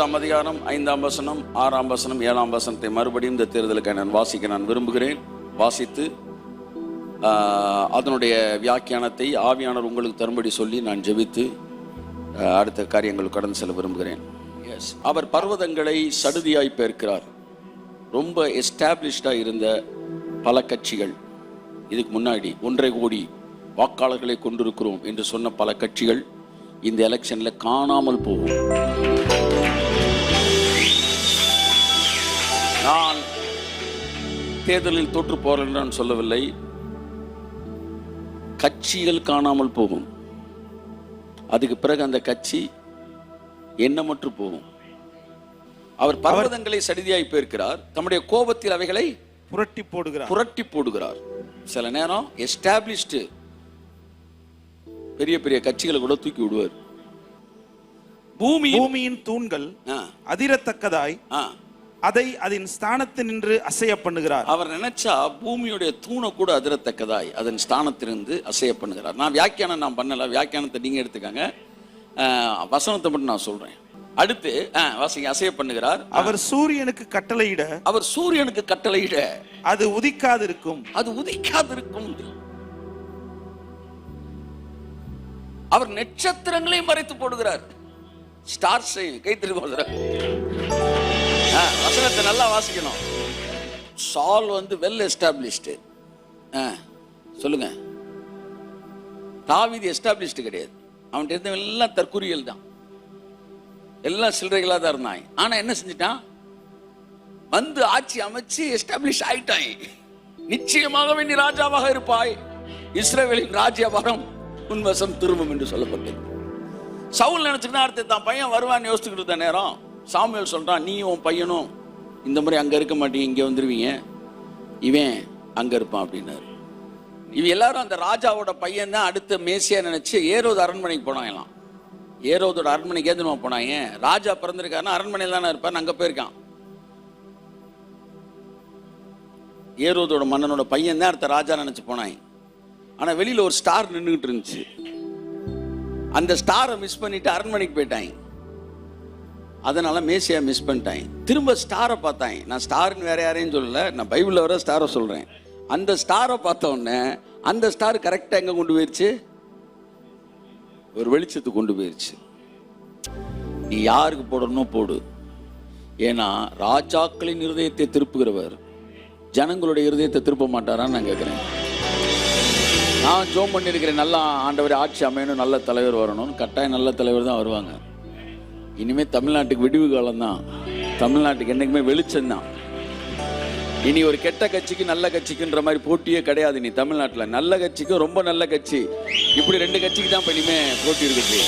8ஆம் அதிகாரம் 5ஆம் வசனம் 6ஆம் வசனம் 7ஆம் வசனத்தை மறுபடியும் இந்த தேர்தலுக்கு நான் வாசிக்க நான் விரும்புகிறேன். வாசித்து அதனுடைய வியாக்கியானத்தை ஆவியானவர் உங்களுக்கு தரும்படி சொல்லி நான் ஜெபித்து அடுத்த காரியங்கள் கடந்து செல்ல விரும்புகிறேன். அவர் பர்வதங்களை சடுதியாய் பெயர்க்கிறார். ரொம்ப எஸ்டாப்ளிஷ்டாக இருந்த பல கட்சிகள், இதுக்கு முன்னாடி 1.5 கோடி வாக்காளர்களை கொண்டிருக்கிறோம் என்று சொன்ன பல கட்சிகள் இந்த எலெக்ஷன்ல காணாமல் போகும். நான் தேர்தலில் தோற்று போறேன் என்று நான் சொல்லவில்லை. கட்சிகள் காணாமல் போகும். அதுக்கு பிறகு அந்த கட்சி எண்ணமற்று போகும். அவர் பர்வதங்களை சடுதியாய் பெயர்க்கிறார். தம்முடைய கோபத்தில் அவைகளை புரட்டி போடுகிறார். சில நேரம் எஸ்டாப்ளிஷ்டு பெரிய பெரிய கட்சிகளை கூட தூக்கி விடுவார். பூமியின் தூண்கள் அதிரத்தக்கதாய் அதை அதன் ஸ்தானத்தினின்று அசைய பண்ணுகிறார். அவர் நினைச்சா பூமியுடைய தூணை கூட அதிரத்தக்கதாய் அதன் ஸ்தானத்திலிருந்து அசைய பண்ணுகிறார். நான் வியாக்கியானம் நான் பண்ணல, வியாக்கியானத்தை நீங்க எடுத்துக்காங்க, வசனத்தை மட்டும் நான் சொல்றேன். அடுத்து வாசிங்க. அசைய பண்ணுகிறார். அவர் சூரியனுக்கு கட்டளையிட அது உதிக்காதிருக்கும். அவர் நட்சத்திரங்களையும் மறைத்து போடுகிறார். ஸ்டார்ஸை கைத்திரு போடுகிறார். வசனத்தை நல்லா வாசிக்கணும். சால் வெல் எஸ்டாப்ளிஷ்டு. சொல்லுங்க. தாவீது எஸ்டாப்ளிஷ்டு கிடையாது. அவன்கிட்ட இருந்த எல்லாம் தற்குறிகள் தான், எல்லாம் சில்லறைகளாக தான் இருந்தான். ஆனா என்ன செஞ்சிட்டான்? ஆட்சி அமைச்சு எஸ்டாப்ளிஷ் ஆயிட்டான். நிச்சயமாகவே நீ ராஜாவாக இருப்பாய், இஸ்ரவேலின் ராஜ்யபாரம் உன்வசம் திரும்பும் என்று சொல்லப்பட்டது. சவுல் நினைச்சுக்கிட்டா அடுத்து தான் பையன் வருவான்னு யோசிச்சுக்கிட்டு இருந்த நேரம் சாமுவேல் சொல்றான், நீ உன் பையனும் இந்த மாதிரி அங்க இருக்க மாட்டீங்க, இங்க வந்துருவீங்க, இவன் அங்க இருப்பான் அப்படின்னாரு. இவன் எல்லாரும் அந்த ராஜாவோட பையன் தான் அடுத்த மேசியா நினைச்சு ஏரோது அரண்மனைக்கு போனாங்களாம். ஏரோதோட அரண்மனைக்கு ஏதுமா போனாங்க. ராஜா பிறந்திருக்காருன்னா அரண்மனையில் தானே இருப்பார், அங்க போயிருக்கான். ஏரோதோட மன்னனோட பையன் தான் அடுத்த ராஜா நினைச்சு போனாங்க. ஆனா வெளியில ஒரு ஸ்டார் நின்றுகிட்டு இருந்துச்சு. அந்த ஸ்டாரை மிஸ் பண்ணிட்டு அரண்மனைக்கு போயிட்டாங்க. அதனால மேசியா மிஸ் பண்ணிட்டாங்க. திரும்ப ஸ்டாரை பார்த்தாங்க. நான் ஸ்டார்னு வேற யாரையும் சொல்லல, நான் பைபிள்ல வர ஸ்டாரை சொல்றேன். அந்த ஸ்டாரை பார்த்த உடனே அந்த ஸ்டார் கரெக்டா எங்க கொண்டு போயிருச்சு? ஒரு வெளிச்சத்துக்கு கொண்டு போயிருச்சு. நீ யாருக்கு போடணும் போடு. ஏன்னா ராஜாக்களின் இருதயத்தை திருப்புகிறவர் ஜனங்களுடைய இருதயத்தை திருப்ப மாட்டாரான்னு நான் கேட்கிறேன். நான் ஜோம் பண்ணியிருக்கிறேன், நல்லா ஆண்டவர் ஆட்சி அமையணும், நல்ல தலைவர் வரணும். கட்டாயம் நல்ல தலைவர் தான் வருவாங்க. இனிமே தமிழ்நாட்டுக்கு விடிவு காலம் தான். தமிழ்நாட்டுக்கு என்னைக்குமே வெளிச்சம் தான். இனி ஒரு கெட்ட கட்சிக்கு நல்ல கட்சிக்குன்ற மாதிரி போட்டியே கிடையாது. நீ தமிழ்நாட்டில் நல்ல கட்சிக்கும் ரொம்ப நல்ல கட்சி, இப்படி 2 கட்சிக்கு தான் இனிமே போட்டி இருக்குது.